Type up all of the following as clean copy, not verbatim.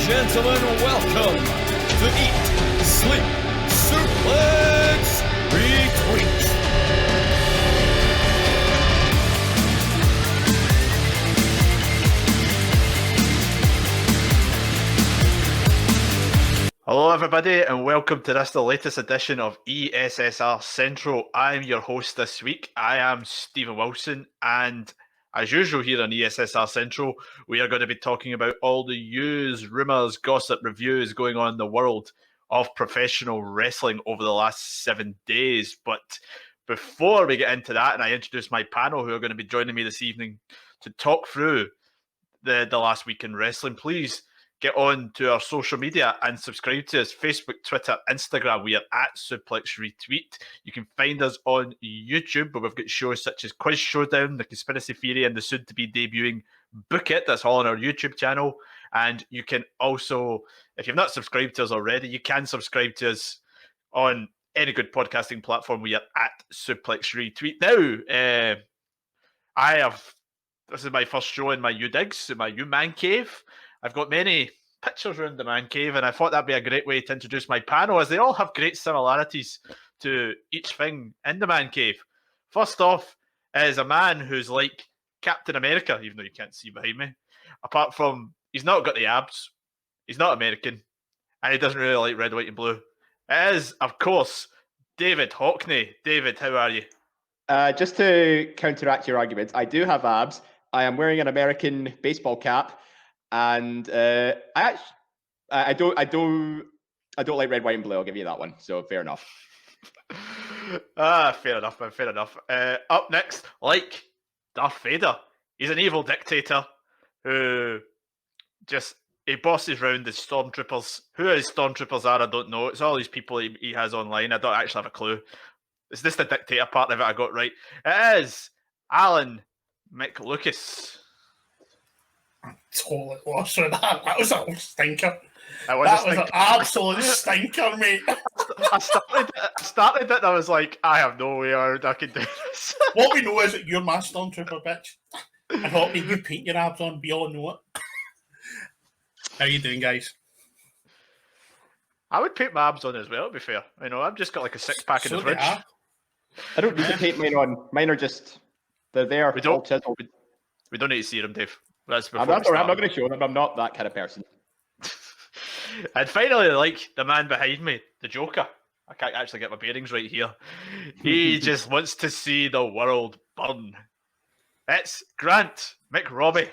gentlemen, welcome to Eat Sleep Suplex Retweet. Hello everybody and welcome to the latest edition of ESSR Central. I'm your host this week. I am Stephen Wilson, and as usual here on ESSR Central, we are going to be talking about all the news, rumours, gossip, reviews going on in the world of professional wrestling over the last 7 days. But before we get into that, and I introduce my panel who are going to be joining me this evening to talk through the last week in wrestling, please get on to our social media and subscribe to us. Facebook, Twitter, Instagram. We are at Suplex Retweet. You can find us on YouTube, where we've got shows such as Quiz Showdown, The Conspiracy Theory, and the soon-to-be debuting Book It. That's all on our YouTube channel. And you can also, if you've not subscribed to us already, you can subscribe to us on any good podcasting platform. We are at Suplex Retweet. Now, this is my first show in my U-Digs, in my U-Man Cave. I've got many pictures around the man cave, and I thought that'd be a great way to introduce my panel, as they all have great similarities to each thing in the man cave. First off is a man who's like Captain America, even though you can't see behind me. Apart from, he's not got the abs, he's not American, and he doesn't really like red, white, and blue. It is, of course, David Hockney. David, how are you? Just to counteract your arguments, I do have abs. I am wearing an American baseball cap. And I don't like red, white, and blue. I'll give you that one. So fair enough. Fair enough, man. Fair enough. Up next, like Darth Vader, he's an evil dictator who he bosses around the stormtroopers. Who his stormtroopers are, I don't know. It's all these people he has online. I don't actually have a clue. Is this the dictator part of it I got right? It is Allan McLucas. I'm totally lost with that. That was a stinker. That was an absolute stinker, mate. I started it and I was like, I have no way out I can do this. What we know is that you're my stormtrooper, bitch. And Hockney, you paint your abs on, we all know it. How you doing, guys? I would paint my abs on as well, to be fair. You know, I've just got like a six-pack in the fridge. I don't need to paint mine on. Mine are just, they're there. We don't need to see them, Dave. I'm not going to show them. I'm not that kind of person. And finally, like the man behind me, the Joker. I can't actually get my bearings right here. He just wants to see the world burn. It's Grant McRobbie.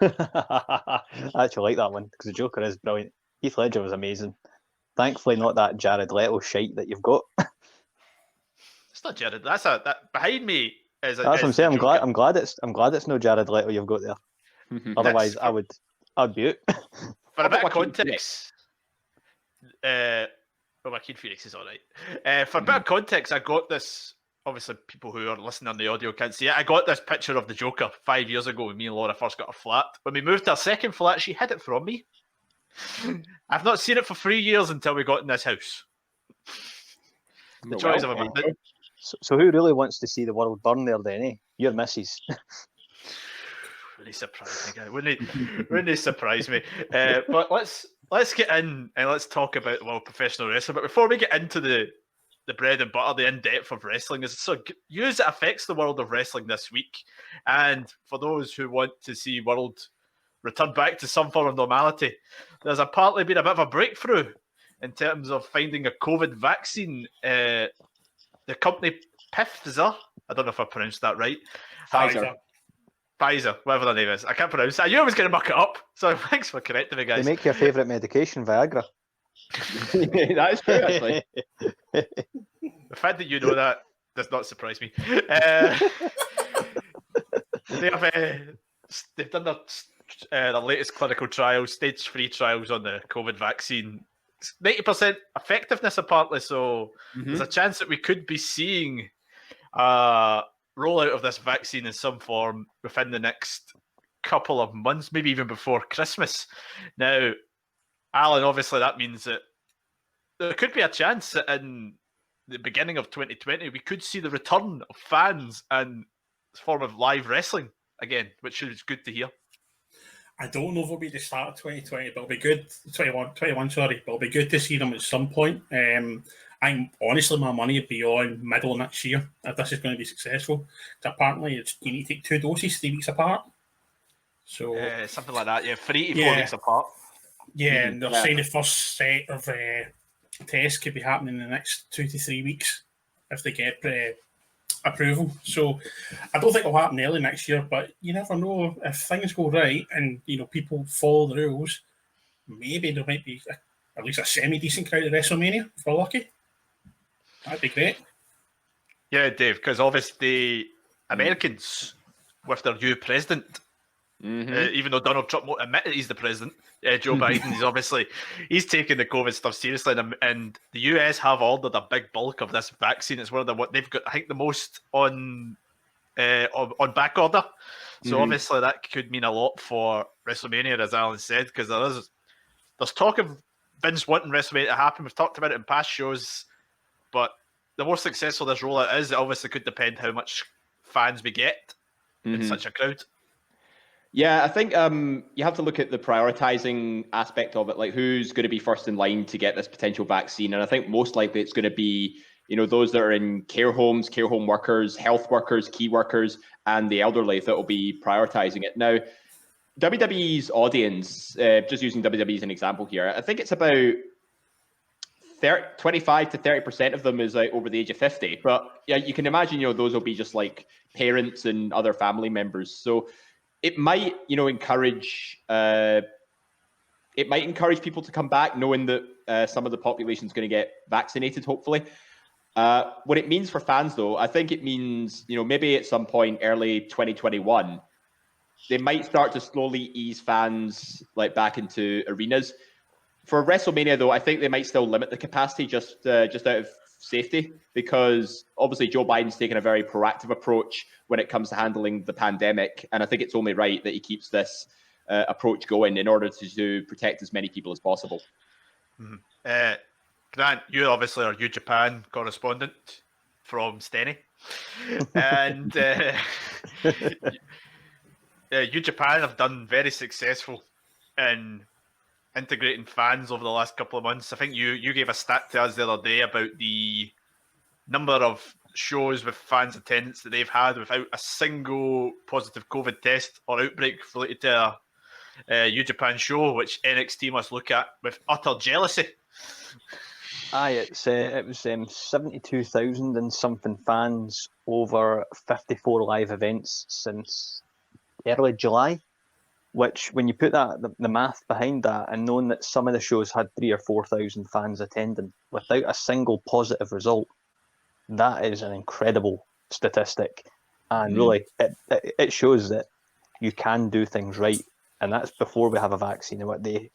I actually like that one because the Joker is brilliant. Heath Ledger was amazing. Thankfully, not that Jared Leto shite that you've got. It's not Jared. That behind me. That's what I'm saying. I'm glad it's no Jared Leto you've got there. Otherwise, I'd be out. For a bit of context, Joaquin Phoenix is all right. For a bit of context, I got this. Obviously, people who are listening on the audio can't see it. I got this picture of the Joker 5 years ago when me and Laura first got a flat. When we moved to our second flat, she hid it from me. I've not seen it for 3 years until we got in this house. The choice of a man. So who really wants to see the world burn there then, eh? Your missus. Really surprised me, guy. Wouldn't he surprise me? But let's get in and let's talk about professional wrestling. But before we get into the bread and butter, the in-depth of wrestling, is so news that affects the world of wrestling this week. And for those who want to see world return back to some form of normality, there's apparently been a bit of a breakthrough in terms of finding a COVID vaccine. The company Pfizer, I don't know if I pronounced that right. Pfizer, whatever the name is. I can't pronounce it. I knew I was going to muck it up, so thanks for correcting me, guys. They make your favourite medication, Viagra. That is true, actually. The fact that you know that does not surprise me. They've done their latest clinical trials, stage 3 trials on the COVID vaccine. 90% effectiveness apparently, so there's a chance that we could be seeing a rollout of this vaccine in some form within the next couple of months, maybe even before Christmas. Now, Alan, obviously that means that there could be a chance that in the beginning of 2020 we could see the return of fans and form of live wrestling again, which is good to hear. I don't know if it'll be the start of 2020, but it'll be good. 21, sorry, but it'll be good to see them at some point. I'm honestly, my money would be on middle of next year if this is going to be successful. Apparently, you need to take 2 doses 3 weeks apart. So something like that, 3 to 4 weeks apart. Yeah, and they're saying the first set of tests could be happening in the next 2 to 3 weeks if they get approval. So I don't think it'll happen early next year, but you never know. If things go right and people follow the rules, maybe there might be at least a semi-decent crowd at WrestleMania if we're lucky. That'd be great. Yeah, Dave, because obviously Americans with their new president, even though Donald Trump won't admit that he's the president, Joe Biden, he's taking the COVID stuff seriously, and the US have ordered a big bulk of this vaccine. It's one of what they've got, I think, the most on back order. So obviously that could mean a lot for WrestleMania, as Allan said, because there's talk of Vince wanting WrestleMania to happen. We've talked about it in past shows, but the more successful this rollout is, it obviously could depend how much fans we get in such a crowd. Yeah, I think you have to look at the prioritizing aspect of it, like who's going to be first in line to get this potential vaccine. And I think most likely it's going to be, those that are in care homes, care home workers, health workers, key workers, and the elderly that will be prioritizing it. Now, WWE's audience, just using WWE as an example here, I think it's about 25 to 30% of them is over the age of 50. But yeah, you can imagine, those will be just like parents and other family members. So it might, encourage people to come back, knowing that some of the population is going to get vaccinated, hopefully. What it means for fans, though, I think it means, maybe at some point early 2021, they might start to slowly ease fans back into arenas. For WrestleMania, though, I think they might still limit the capacity just out of safety, because obviously Joe Biden's taken a very proactive approach when it comes to handling the pandemic, and I think it's only right that he keeps this approach going in order to protect as many people as possible. Grant, you obviously are New Japan correspondent from Steny, and New Japan have done very successful in integrating fans over the last couple of months. I think you gave a stat to us the other day about the number of shows with fans' attendance that they've had without a single positive COVID test or outbreak related to a New Japan show, which NXT must look at with utter jealousy. Aye, it was 72,000 and something fans over 54 live events since early July. Which, when you put the math behind that, and knowing that some of the shows had 3,000 or 4,000 fans attending without a single positive result, that is an incredible statistic. And really, it shows that you can do things right, and that's before we have a vaccine. What they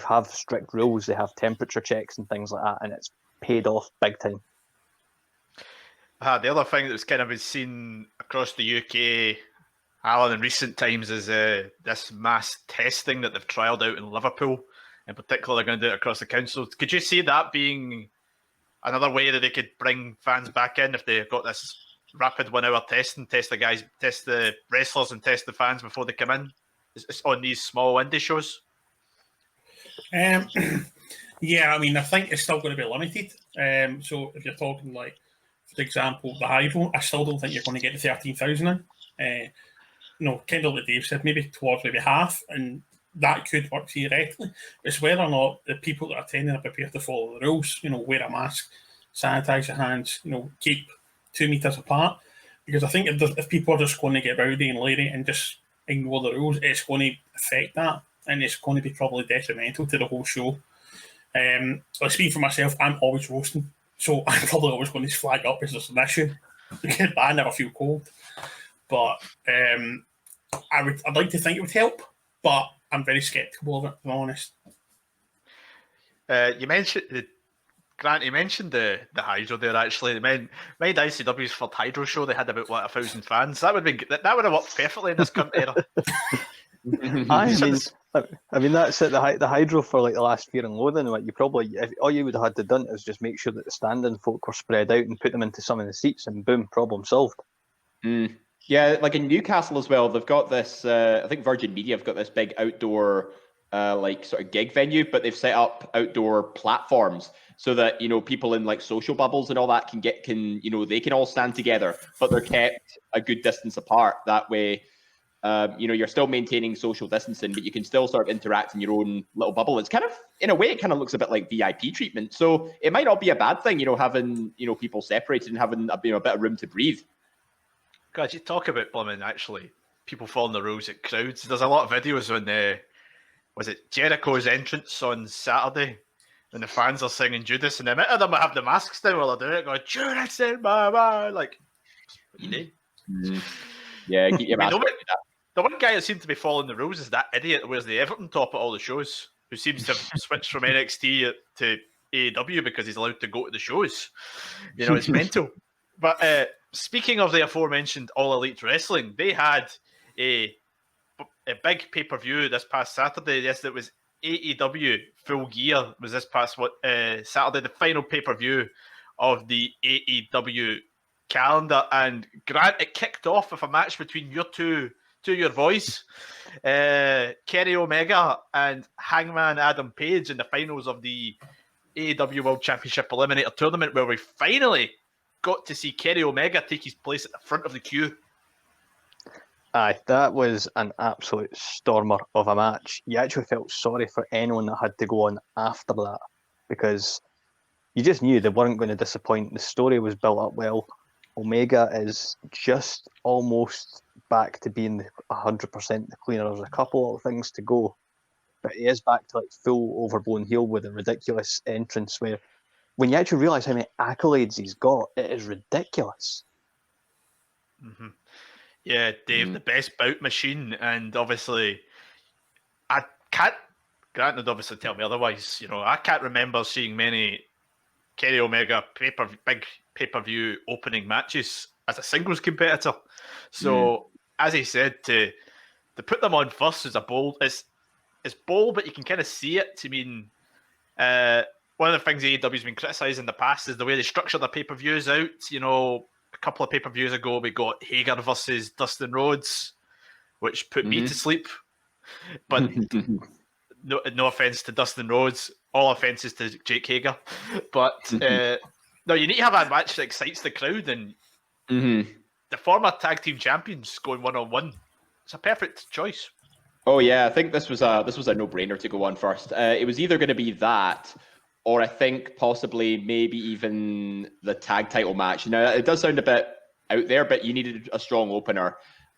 have strict rules, they have temperature checks and things like that, and it's paid off big time. The other thing that's kind of been seen across the UK, Allan, in recent times is this mass testing that they've trialled out in Liverpool. In particular, they're going to do it across the council. Could you see that being another way that they could bring fans back in if they've got this rapid 1 hour testing, test the wrestlers and test the fans before they come in? It's on these small indie shows? Yeah, I mean, I think it's still going to be limited. So if you're talking for example, the Hydro, I still don't think you're going to get the 13,000 in. Kind of what Dave said, maybe towards half, and that could work theoretically. It's whether or not the people that are attending are prepared to follow the rules. Wear a mask, sanitize your hands, keep 2 meters apart. Because I think if people are just going to get rowdy and lady and just ignore the rules, it's going to affect that, and it's going to be probably detrimental to the whole show. Speaking for myself, I'm always roasting, so I'm probably always going to flag up as there's an issue. I never feel cold. But I'd like to think it would help, but I'm very sceptical of it, to be honest. You mentioned Grant. You mentioned the Hydro there. Actually, my ICW's for Hydro show, they had about 1,000 fans. That would have worked perfectly in this current era. I mean that's it. The Hydro for the last Fear and Loathing. All you would have had to done is just make sure that the standing folk were spread out and put them into some of the seats, and boom, problem solved. Yeah, like in Newcastle as well, they've got this. I think Virgin Media have got this big outdoor, like sort of gig venue, but they've set up outdoor platforms so that people in like social bubbles and all that can they can all stand together, but they're kept a good distance apart. That way, you're still maintaining social distancing, but you can still sort of interact in your own little bubble. It's kind of, in a way, it kind of looks a bit like VIP treatment. So it might not be a bad thing, having people separated and having a bit of room to breathe. God, you talk about blooming actually people following the rules at crowds. There's a lot of videos on was it Jericho's entrance on Saturday, and the fans are singing Judas, and the minute of them have the masks down while they're doing it, going Judas in my mind, like what you need. Yeah, keep your mask. The one guy that seemed to be following the rules is that idiot that wears the Everton top at all the shows, who seems to have switched from NXT to AEW because he's allowed to go to the shows. It's mental. But speaking of the aforementioned All Elite Wrestling, they had a big pay-per-view this past Saturday. Yes, it was AEW Full Gear was this past Saturday, the final pay-per-view of the AEW calendar. And Grant, it kicked off with a match between your voice, Kenny Omega and Hangman Adam Page in the finals of the AEW World Championship Eliminator Tournament, where we finally got to see Kenny Omega take his place at the front of the queue. Aye, that was an absolute stormer of a match. You actually felt sorry for anyone that had to go on after that, because you just knew they weren't going to disappoint. The story was built up well. Omega is just almost back to being 100% the cleaner. There's a couple of things to go, but he is back to like full overblown heel with a ridiculous entrance where when you actually realise how many accolades he's got, it is ridiculous. Mm-hmm. Yeah, Dave, the best bout machine, and obviously, I can't. Grant would obviously tell me otherwise. I can't remember seeing many Kenny Omega big pay-per-view opening matches as a singles competitor. So, as he said, to put them on first is a bold. It's bold, but you can kind of see it to mean. One of the things AEW's been criticised in the past is the way they structure their pay-per-views out. A couple of pay-per-views ago, we got Hagar versus Dustin Rhodes, which put me to sleep. But no offense to Dustin Rhodes, all offenses to Jake Hagar. But no, you need to have a match that excites the crowd, and the former tag team champions going one-on-one. It's a perfect choice. Oh yeah, I think this was a no-brainer to go on first. It was either going to be that, or I think possibly maybe even the tag title match. Now, it does sound a bit out there, but you needed a strong opener,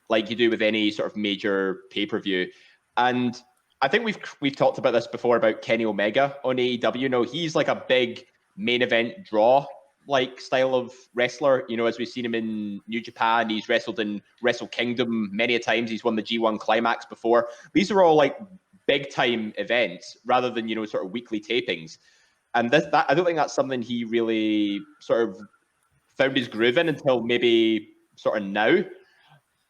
like you do with any sort of major pay-per-view. And I think we've talked about this before about Kenny Omega on AEW. He's like a big main event draw like style of wrestler. As we've seen him in New Japan, he's wrestled in Wrestle Kingdom many a times. He's won the G1 Climax before. These are all like big time events rather than sort of weekly tapings. And I don't think that's something he really sort of found his groove in until maybe sort of now.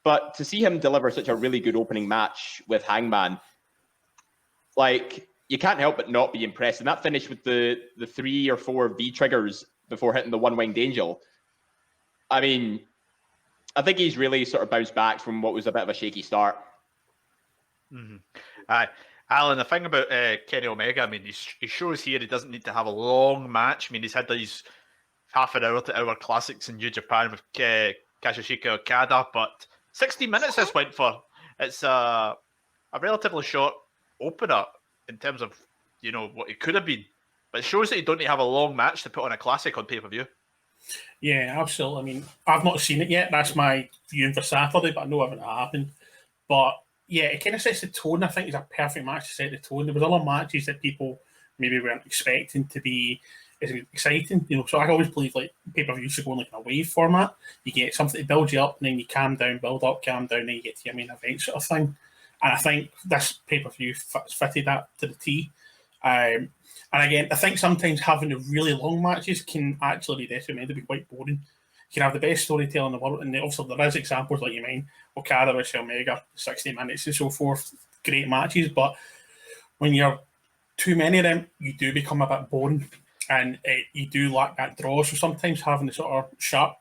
But to see him deliver such a really good opening match with Hangman, like, you can't help but not be impressed. And that finish with the 3 or 4 V-triggers before hitting the one-winged angel. I mean, I think he's really sort of bounced back from what was a bit of a shaky start. Allan, the thing about Kenny Omega, I mean, he shows here he doesn't need to have a long match. I mean, he's had these half an hour to hour classics in New Japan with Kazuchika Okada, but 60 minutes this went for. It's a relatively short opener in terms of, what it could have been. But it shows that you don't need to have a long match to put on a classic on pay-per-view. Yeah, absolutely. I mean, I've not seen it yet. That's my viewing for Saturday, but I know it hasn't happened. But yeah, it kind of sets the tone. I think it's a perfect match to set the tone. There was other matches that people maybe weren't expecting to be as exciting. So I always believe like pay-per-view should go in like a wave format. You get something to build you up, and then you calm down, build up, calm down, then you get to your main event sort of thing. And I think this pay-per-view fitted that to the T. And again, I think sometimes having the really long matches can actually be detrimental, be quite boring. You can have the best storytelling in the world, and obviously there is examples like you mean Okada versus Omega, 60 minutes and so forth, great matches. But when you're too many of them, you do become a bit boring, and you do lack that draw. So sometimes having the sort of sharp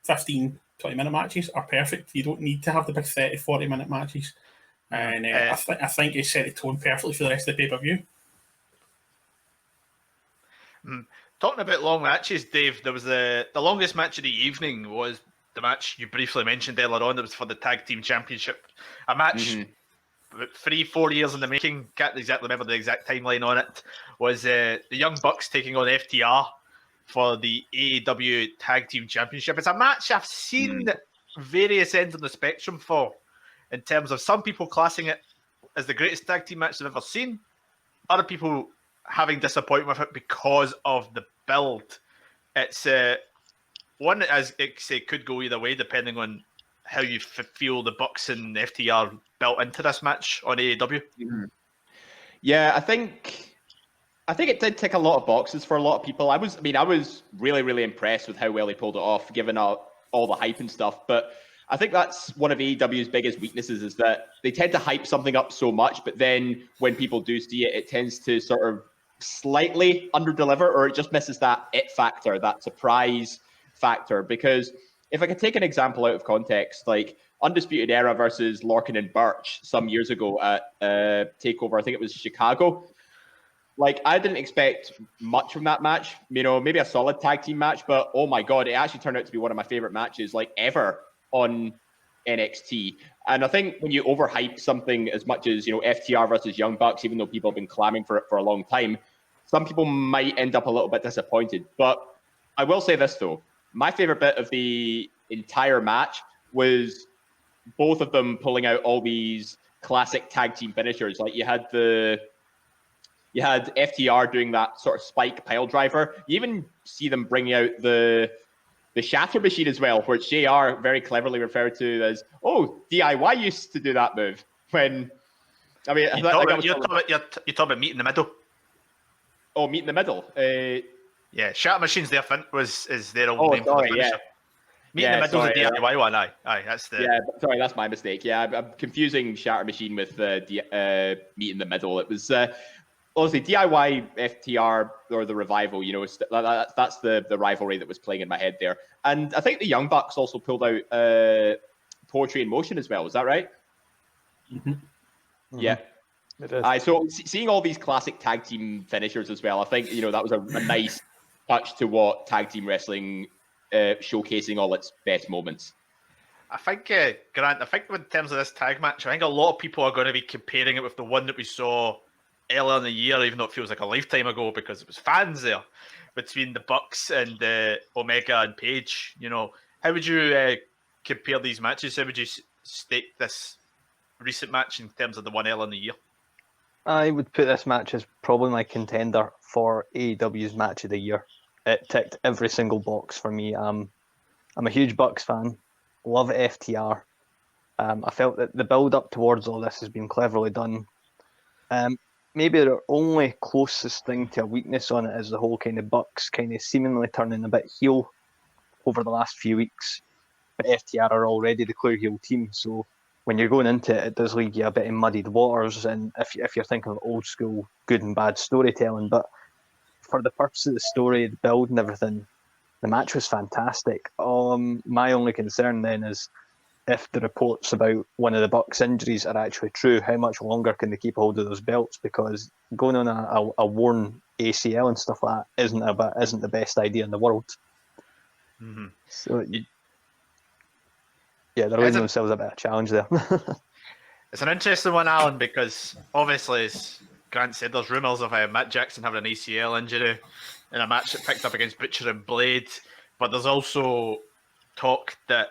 15 20-minute matches are perfect. You don't need to have the big 30, 40-minute matches. And I think it set the tone perfectly for the rest of the pay-per-view. Talking about long matches, Dave, there was the longest match of the evening was the match you briefly mentioned earlier on. It was for the Tag Team Championship. A match about 3-4 years in the making, can't exactly remember the exact timeline on it, was the Young Bucks taking on FTR for the AEW Tag Team Championship. It's a match I've seen various ends of the spectrum for, in terms of some people classing it as the greatest tag team match they've ever seen, other people having disappointment with it because of the build. It's one that, as it say, could go either way depending on how you feel the Bucks and FTR built into this match on AEW. Yeah, I think it did tick a lot of boxes for a lot of people. I was really, really impressed with how well he pulled it off, given all the hype and stuff. But I think that's one of AEW's biggest weaknesses, is that they tend to hype something up so much, but then when people do see it, it tends to sort of slightly underdeliver, or it just misses that it factor, that surprise factor. Because if I could take an example out of context, like Undisputed Era versus Lorcan and Birch some years ago at TakeOver, I think it was Chicago. Like, I didn't expect much from that match, maybe a solid tag team match, but oh my God, it actually turned out to be one of my favorite matches like ever on NXT. And I think when you overhype something as much as, FTR versus Young Bucks, even though people have been clamming for it for a long time, some people might end up a little bit disappointed. But I will say this, though. My favorite bit of the entire match was both of them pulling out all these classic tag team finishers. Like, you had FTR doing that sort of spike pile driver. You even see them bringing out the shatter machine as well, which JR very cleverly referred to as, DIY used to do that move. When, I mean, you're talking about Meet in the Middle. Oh, Meet in the Middle. Yeah, shatter machine's is their old name for the finisher. Meet in the Middle's a DIY one. Aye, that's the. Yeah, sorry, that's my mistake. Yeah, I'm confusing shatter machine with Meet in the Middle. It was. Honestly, DIY FTR or the Revival, that's the rivalry that was playing in my head there. And I think the Young Bucks also pulled out Poetry in Motion as well. Is that right? Mm-hmm. Yeah. It is. So seeing all these classic tag team finishers as well, I think, that was a nice touch to what tag team wrestling showcasing all its best moments. I think, Grant, in terms of this tag match, I think a lot of people are going to be comparing it with the one that we saw earlier in the year, even though it feels like a lifetime ago because it was fans there, between the Bucks and Omega and Page. How would you compare these matches? How would you state this recent match in terms of the one earlier in the year? I would put this match as probably my contender for AEW's match of the year. It ticked every single box for me. I'm a huge Bucks fan. Love FTR. I felt that the build up towards all this has been cleverly done. Maybe the only closest thing to a weakness on it is the whole kind of Bucks kind of seemingly turning a bit heel over the last few weeks. But FTR are already the clear heel team, so when you're going into it, it does leave you a bit in muddied waters. And if you're thinking of old school good and bad storytelling, but for the purpose of the story, the build and everything, the match was fantastic. My only concern then is if the reports about one of the Bucks' injuries are actually true, how much longer can they keep hold of those belts? Because going on a worn ACL and stuff like that isn't the best idea in the world. Mm-hmm. So, they're leaving themselves a bit of a challenge there. It's an interesting one, Alan, because obviously, as Grant said, there's rumours of Matt Jackson having an ACL injury in a match that picked up against Butcher and Blade, but there's also talk that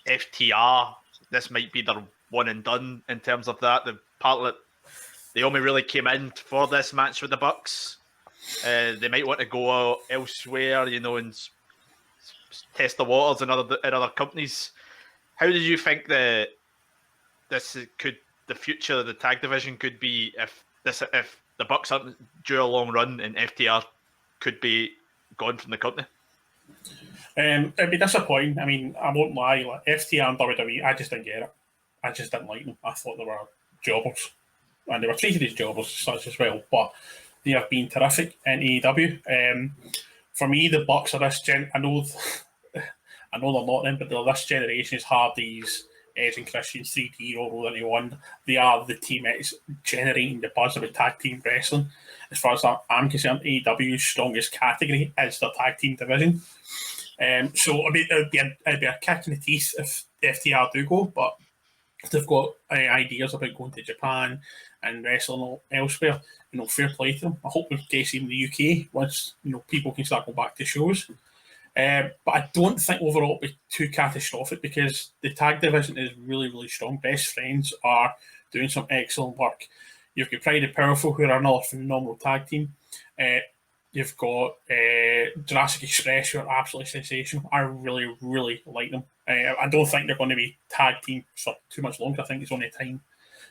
FTR, this might be their one and done in terms of that. The part that they only really came in for this match with the Bucks. They might want to go elsewhere, and test the waters in other companies. How did you think the future of the tag division could be if the Bucks aren't due a long run and FTR could be gone from the company? It'd be disappointing. I mean, I won't lie. Like, FTR and WWE, I just didn't get it. I just didn't like them. I thought they were jobbers, and they were treated as jobbers such as well. But they have been terrific in AEW. For me, the Bucks are this I I know they're not them, but this generation is Hardy's, Edge and Christian, 3D rolled into one. They are the team that's generating the buzz about tag team wrestling. As far as I'm concerned, AEW's strongest category is the tag team division. So I mean, it'd be a kick in the teeth if the FTR do go, but if they've got ideas about going to Japan and wrestling elsewhere, fair play to them. I hope we get in the UK once people can start going back to shows. But I don't think overall it'll be too catastrophic because the tag division is really, really strong. Best Friends are doing some excellent work. You've got Pride and Powerful, who are another phenomenal tag team. You've got Jurassic Express, who are absolutely sensational. I really, really like them. I don't think they're going to be tag team for too much longer. I think it's only time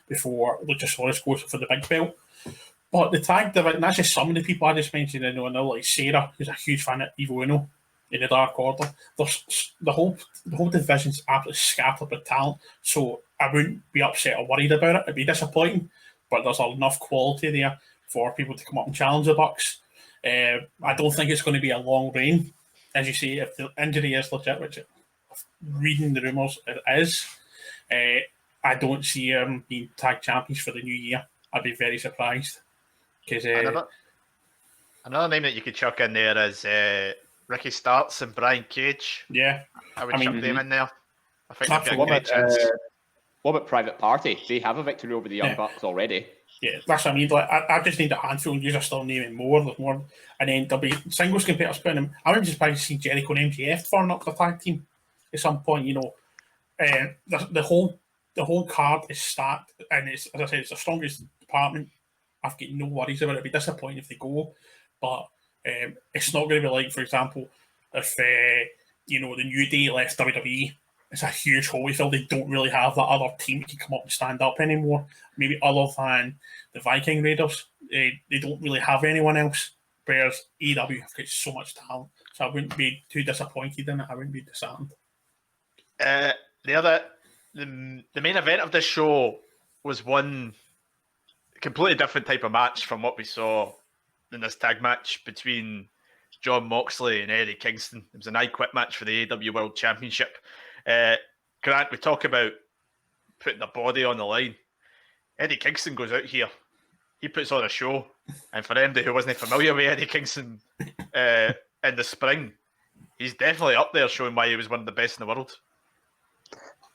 before Luchasaurus goes for the big belt. But the tag division, that's just some of the people I just mentioned. I know like Sarah, who's a huge fan of Evo Uno in the Dark Order. The whole division's absolutely scattered with talent. So I wouldn't be upset or worried about it. It'd be disappointing, but there's enough quality there for people to come up and challenge the Bucks. I don't think it's going to be a long reign. As you say, if the injury is legit, which reading the rumours it is, I don't see them being tag champions for the new year. I'd be very surprised. Because another name that you could chuck in there is Ricky Starks and Brian Cage. Yeah. I would chuck them in there. I think they've got a what great about, chance. What about Private Party? They have a victory over the Young Bucks already. Yeah, that's what I mean. Like, I just need a handful, and you're still naming more. There's more. And then there'll be singles competitors putting them. I wouldn't just surprised to see Jericho and MJF forming up the tag team at some point. The whole card is stacked, and it's, as I said, it's the strongest department. I've got no worries about it. It'd be disappointing if they go, but it's not going to be like, for example, if the New Day left WWE. It's a huge hole. We feel they don't really have that other team that can come up and stand up anymore. Maybe other than the Viking Raiders, they don't really have anyone else. Whereas AEW have got so much talent, so I wouldn't be too disappointed in it. I wouldn't be disheartened. The main event of this show was one completely different type of match from what we saw in this tag match between Jon Moxley and Eddie Kingston. It was an I Quit match for the AEW World Championship. Grant, we talk about putting the body on the line. Eddie Kingston goes out here. He puts on a show. And for anybody who wasn't familiar with Eddie Kingston in the spring, he's definitely up there showing why he was one of the best in the world.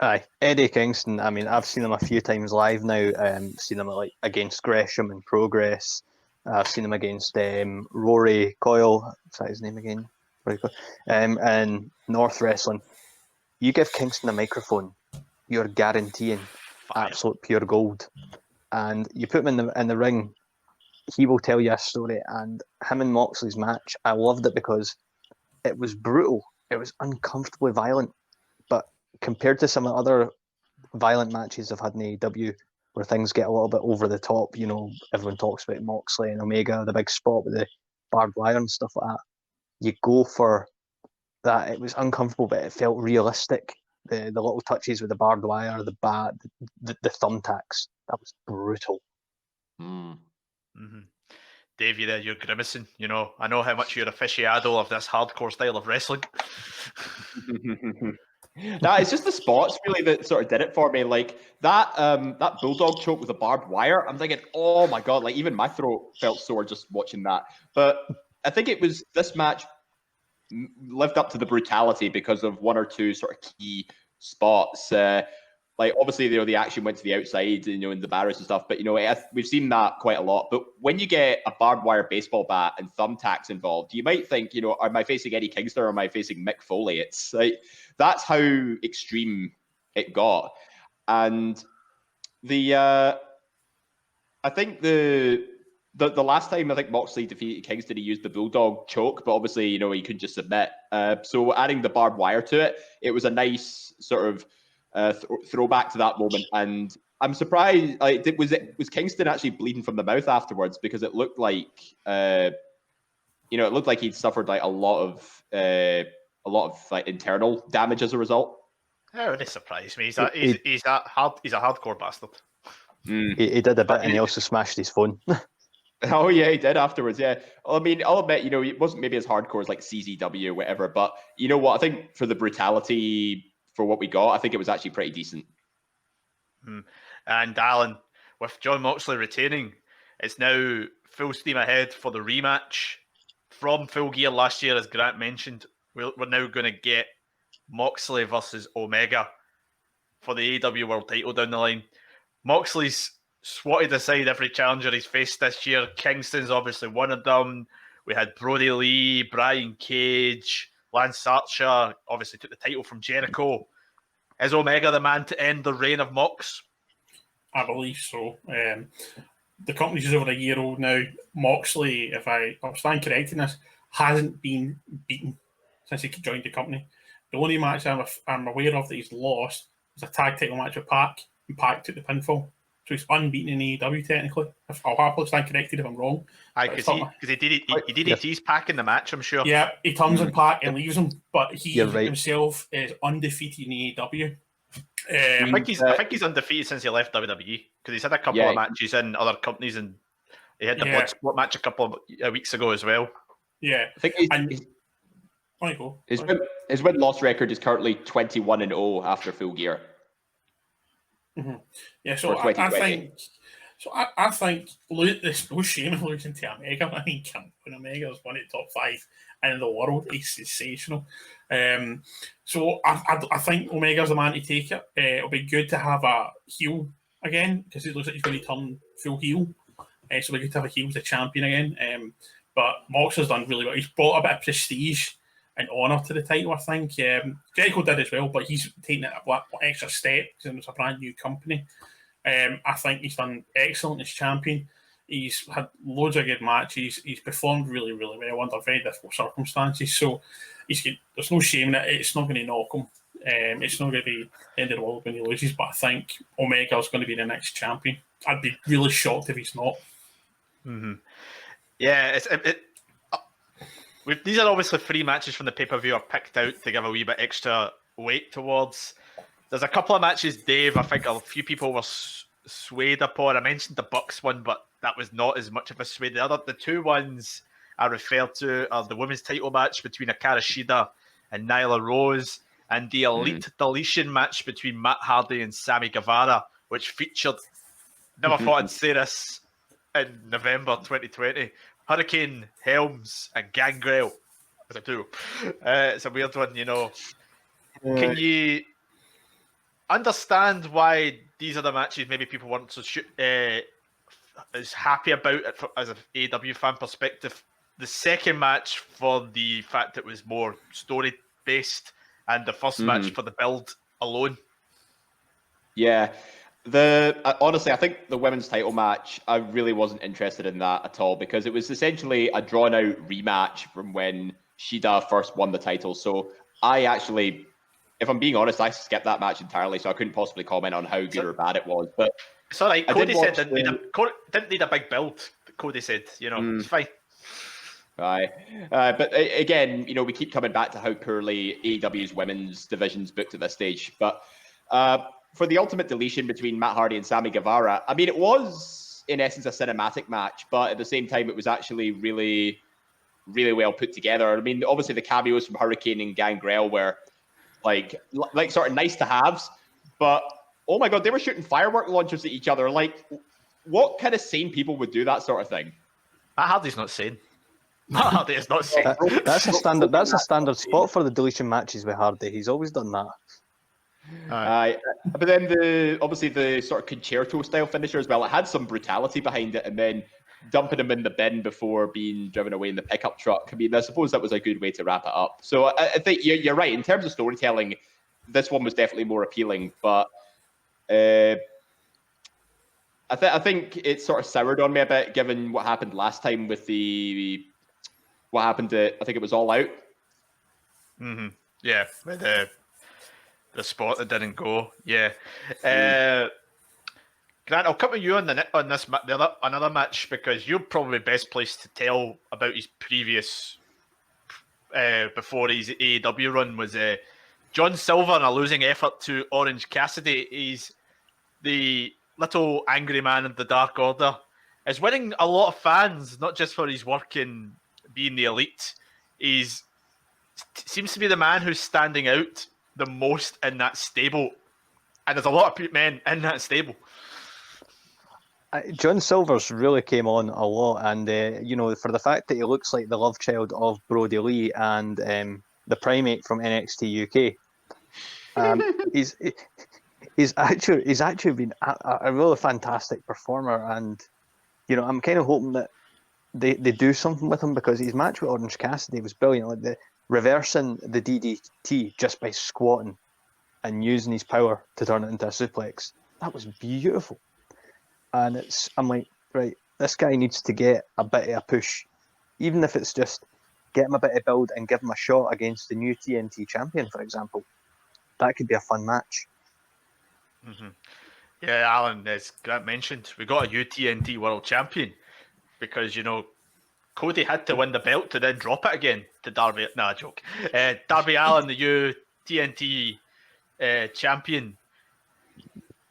Aye, Eddie Kingston. I mean, I've seen him a few times live now. Seen him like against Gresham in Progress. I've seen him against Rory Coyle. Is that his name again? Rory Coyle. And North Wrestling. You give Kingston a microphone, you're guaranteeing absolute pure gold. And you put him in the ring, he will tell you a story. And him and Moxley's match, I loved it because it was brutal. It was uncomfortably violent. But compared to some of the other violent matches I've had in AEW, where things get a little bit over the top, everyone talks about Moxley and Omega, the big spot with the barbed wire and stuff like that. You go for that. It was uncomfortable, but it felt realistic. The little touches with the barbed wire, the bat, the thumbtacks. That was brutal. Mm-hmm. Dave, you're grimacing. I know how much you're aficionado of this hardcore style of wrestling. It's just the spots really that sort of did it for me. Like that bulldog choke with the barbed wire. I'm thinking, oh my god! Like even my throat felt sore just watching that. But I think it was this match lived up to the brutality because of one or two sort of key spots. Like obviously, the action went to the outside, in the barriers and stuff. But we've seen that quite a lot. But when you get a barbed wire baseball bat and thumbtacks involved, you might think, am I facing Eddie Kingston or am I facing Mick Foley? It's like that's how extreme it got. And I think the last time I think Moxley defeated Kingston, he used the bulldog choke, but obviously he couldn't just submit. So adding the barbed wire to it, it was a nice sort of throwback to that moment. And I'm surprised. Was Kingston actually bleeding from the mouth afterwards? Because it looked like he'd suffered like a lot of like internal damage as a result. That really surprised me. He's a hardcore bastard. He did a bit, and he also smashed his phone. Oh yeah, he did afterwards. Yeah, well, I mean, I'll admit, it wasn't maybe as hardcore as like CZW or whatever, but you know what? I think for the brutality for what we got, I think it was actually pretty decent. And Allan, with Jon Moxley retaining, it's now full steam ahead for the rematch from Full Gear last year, as Grant mentioned. We're now going to get Moxley versus Omega for the AEW World Title down the line. Moxley's swatted aside every challenger he's faced this year. Kingston's obviously one of them. We had Brody Lee, Brian Cage, Lance Archer obviously took the title from Jericho. Is Omega the man to end the reign of Mox? I believe so. The company's just over a year old now. Moxley, if I stand corrected in this, hasn't been beaten since he joined the company. The only match I'm aware of that he's lost was a tag title match with Pac, and Pac took the pinfall. So he's unbeaten in AEW technically. I'll happily stand corrected if I'm wrong. Because he did tease Pac in the match, I'm sure. Yeah, he turns on Pac and leaves him, but he right. himself is undefeated in AEW. I think he's undefeated since he left WWE because he's had a couple of matches in other companies, and he had the Bloodsport match a couple of weeks ago as well. Yeah, I think his win-loss record is currently 21-0 after Full Gear. Mm-hmm. Yeah, so I think there's no shame in losing to Omega. I mean, when Omega is one of the top 5 in the world, he's sensational. So I think Omega's the man to take it. It'll be good to have a heel again because it looks like he's going to turn full heel. So it'll be good to have a heel as a champion again. But Mox has done really well. He's brought a bit of prestige and honour to the title, I think. Jericho did as well, but he's taken it one extra step because it's a brand new company. I think he's done excellent as champion. He's had loads of good matches. He's performed really, really well under very difficult circumstances. So there's no shame in it. It's not going to knock him. It's not going to be the end of the world when he loses. But I think Omega is going to be the next champion. I'd be really shocked if he's not. Mm-hmm. Yeah, these are obviously 3 matches from the pay-per-view are picked out to give a wee bit extra weight towards. There's a couple of matches, Dave, I think a few people were swayed upon. I mentioned the Bucks one, but that was not as much of a sway. The 2 ones I referred to are the women's title match between Hikaru Shida and Nyla Rose, and the Elite Deletion match between Matt Hardy and Sammy Guevara, which featured, never thought I'd say this in November 2020, Hurricane Helms and Gangrel as a duo. It's a weird one, Can you understand why these are the matches maybe people weren't so as happy about it as an AEW fan perspective? The second match for the fact it was more story based, and the first match for the build alone. Yeah. Honestly, I think the women's title match, I really wasn't interested in that at all because it was essentially a drawn out rematch from when Shida first won the title. So I actually, if I'm being honest, I skipped that match entirely, so I couldn't possibly comment on how good or bad it was. But it's all right. Cody said didn't need a big build. Cody said, it's fine. Right. But again, we keep coming back to how poorly AEW's women's division's booked at this stage. But for the ultimate deletion between Matt Hardy and Sammy Guevara, I mean, it was, in essence, a cinematic match, but at the same time, it was actually really, really well put together. I mean, obviously, the cameos from Hurricane and Gangrel were like sort of nice to haves, but oh my God, they were shooting firework launchers at each other. Like, what kind of sane people would do that sort of thing? Matt Hardy's not sane. Matt Hardy is not sane. That's a standard. That's a standard spot for the deletion matches with Hardy. He's always done that. But then obviously the sort of concerto style finisher as well. It had some brutality behind it, and then dumping him in the bin before being driven away in the pickup truck. I mean, I suppose that was a good way to wrap it up. So I think you're right in terms of storytelling. This one was definitely more appealing, but I think it sort of soured on me a bit given what happened last time with what happened to, I think it was All Out. Mm-hmm. Yeah, with the spot that didn't go. Yeah. Grant, I'll come to you on this another match because you're probably best placed to tell about his previous before his AEW run was John Silver in a losing effort to Orange Cassidy. He's the little angry man in the Dark Order. is winning a lot of fans, not just for his work in being the elite. Seems to be the man who's standing out the most in that stable. And there's a lot of men in that stable. John Silver's really came on a lot, and for the fact that he looks like the love child of Brody Lee and the Primate from NXT UK, he's actually been a really fantastic performer, and I'm kind of hoping that they do something with him, because his match with Orange Cassidy was brilliant, like the reversing the DDT just by squatting and using his power to turn it into a suplex. That was beautiful. And I'm like, right, this guy needs to get a bit of a push, even if it's just get him a bit of build and give him a shot against the new TNT champion, for example. That could be a fun match. Mm-hmm. Yeah, Alan, as Grant mentioned, we got a new TNT world champion because, Cody had to win the belt to then drop it again to Darby. Nah, joke. Darby Allin, the new TNT champion.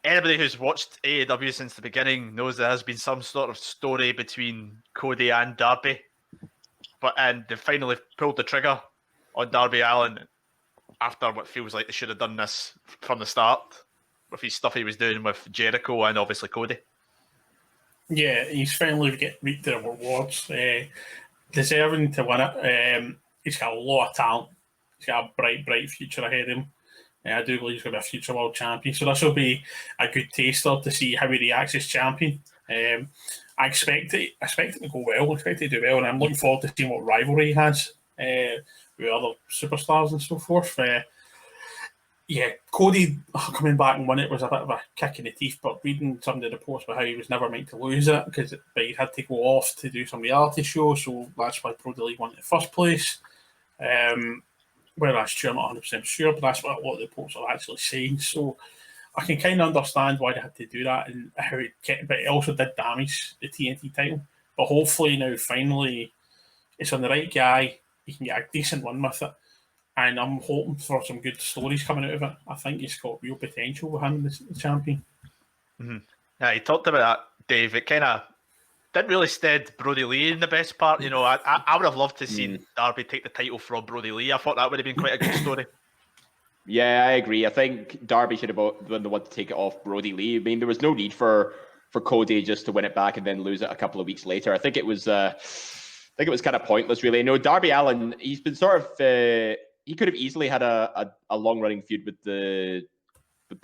Anybody who's watched AEW since the beginning knows there has been some sort of story between Cody and Darby. And they finally pulled the trigger on Darby Allin after what feels like they should have done this from the start with his stuff he was doing with Jericho and obviously Cody. Yeah, he's finally reaped the rewards. Deserving to win it. He's got a lot of talent. He's got a bright future ahead of him. I do believe he's going to be a future world champion. So this will be a good taster to see how he reacts as champion. I expect it to go well. I expect it to do well. And I'm looking forward to seeing what rivalry he has with other superstars and so forth. Cody coming back and win it was a bit of a kick in the teeth, but reading some of the reports about how he was never meant to lose it but he had to go off to do some reality show, so that's why Brody Lee won in the first place. Whether that's true, I'm not 100% sure, but that's what a lot of the reports are actually saying. So I can kind of understand why they had to do that and how but it also did damage the TNT title. But hopefully now, finally, it's on the right guy. He can get a decent run with it. And I'm hoping for some good stories coming out of it. I think he's got real potential with him, the champion. Mm-hmm. Yeah, he talked about that, Dave. It kind of didn't really stead Brody Lee in the best part. I would have loved to see Darby take the title from Brody Lee. I thought that would have been quite a good story. Yeah, I agree. I think Darby should have been the one to take it off Brody Lee. I mean, there was no need for Cody just to win it back and then lose it a couple of weeks later. I think it was kind of pointless, really. Darby Allin, he's been sort of he could have easily had a long running feud with the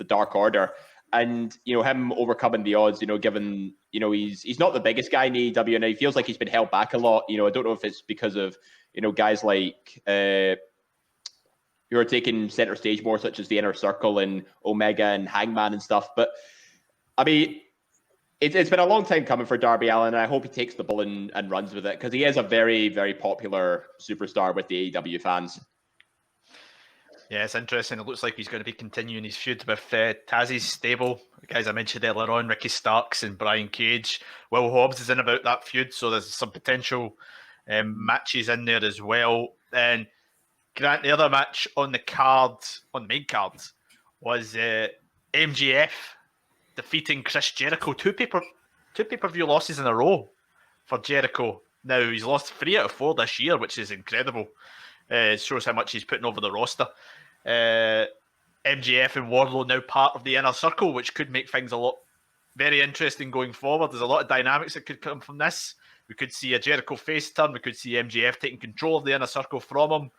Dark Order. And, him overcoming the odds, given, he's not the biggest guy in AEW, and he feels like he's been held back a lot. I don't know if it's because of, guys like who are taking center stage more, such as the Inner Circle and Omega and Hangman and stuff. But, I mean, it's been a long time coming for Darby Allin, and I hope he takes the bull and runs with it, because he is a very, very popular superstar with the AEW fans. Yeah, it's interesting. It looks like he's going to be continuing his feud with Taz's stable. The guys I mentioned earlier on, Ricky Starks and Brian Cage. Will Hobbs is in about that feud, so there's some potential matches in there as well. And Grant, the other match on the main card, was MJF defeating Chris Jericho. Two pay-per-view losses in a row for Jericho. Now, he's lost 3 out of 4 this year, which is incredible. It shows how much he's putting over the roster. MJF and Wardlow now part of the Inner Circle, which could make things very interesting going forward. There's a lot of dynamics that could come from this. We could see a Jericho face turn. We could see MJF taking control of the Inner Circle from him.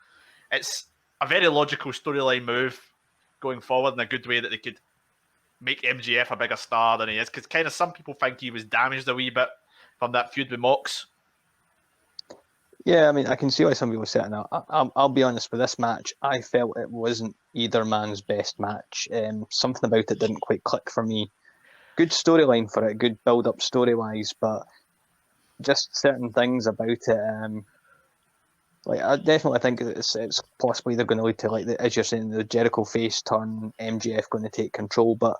It's a very logical storyline move going forward, in a good way that they could make MJF a bigger star than he is, because kind of some people think he was damaged a wee bit from that feud with Mox. Yeah, I mean, I can see why some people say it now. I'll be honest, with this match, I felt it wasn't either man's best match. Something about it didn't quite click for me. Good storyline for it, good build-up story-wise, but just certain things about it. I definitely think it's possibly they're going to lead to, as you're saying, the Jericho face turn, MJF going to take control. But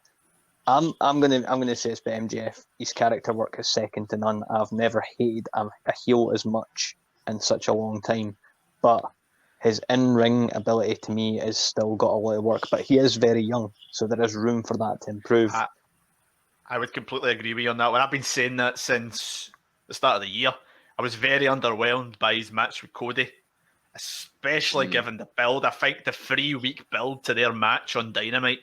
I'm gonna say it's by MJF. His character work is second to none. I've never hated a heel as much in such a long time, but his in-ring ability to me is still got a lot of work. But he is very young, so there is room for that to improve. I would completely agree with you on that one. I've been saying that since the start of the year. I was very underwhelmed by his match with Cody, especially given the build. I think the 3-week build to their match on Dynamite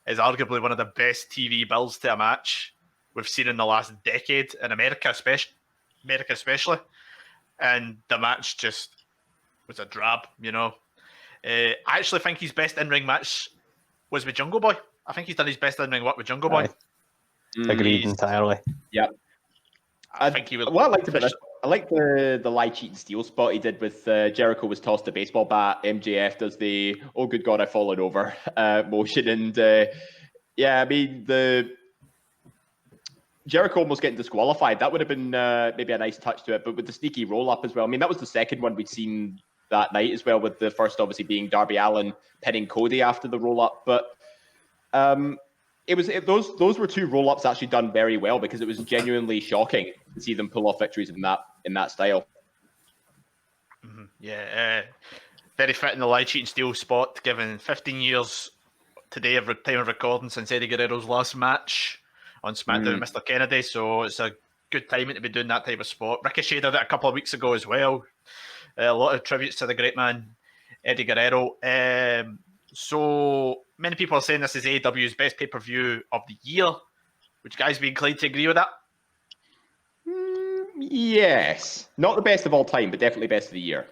is arguably one of the best TV builds to a match we've seen in the last decade in America, especially. And the match just was a drab, you know. I actually think his best in-ring match was with Jungle Boy. I think he's done his best in-ring work with Jungle Boy. Agreed entirely. Yeah. I think he would. What I liked about this, I like the lie, cheat, and steal spot he did with Jericho was tossed a baseball bat. MJF does the "oh good god, I fallen over" motion, and I mean the Jericho almost getting disqualified. That would have been maybe a nice touch to it, but with the sneaky roll up as well. I mean, that was the second one we'd seen that night as well, with the first obviously being Darby Allin pinning Cody after the roll up, but those were two roll ups actually done very well, because it was genuinely shocking to see them pull off victories in that style. Mm-hmm. Yeah, very fit in the lie, cheat, and steal spot. Given 15 years today of time of recording since Eddie Guerrero's last match on SmackDown, Mr. Kennedy, so it's a good timing to be doing that type of spot. Ricochet did it a couple of weeks ago as well. A lot of tributes to the great man Eddie Guerrero. So many people are saying this is AEW's best pay-per-view of the year. Would you guys be inclined to agree with that? Yes. Not the best of all time, but definitely best of the year.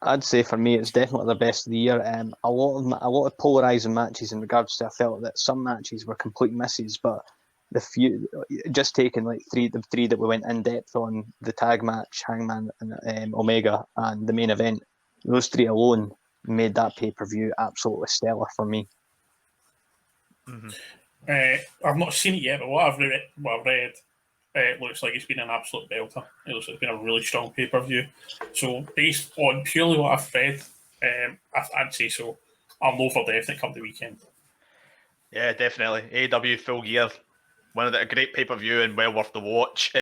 I'd say for me, it's definitely the best of the year. A lot of polarizing matches in regards to, I felt that some matches were complete misses, but the few, just taking like the three that we went in depth on, the tag match, Hangman and Omega, and the main event, those three alone made that pay-per-view absolutely stellar for me. Mm-hmm. I've not seen it yet, but what I've read, it looks like it's been an absolute belter. It looks like it's been a really strong pay-per-view. So based on purely what I've read, I'd say so. I'll know for definite come the weekend. Yeah, definitely. AEW Full Gear, a great pay-per-view and well worth the watch.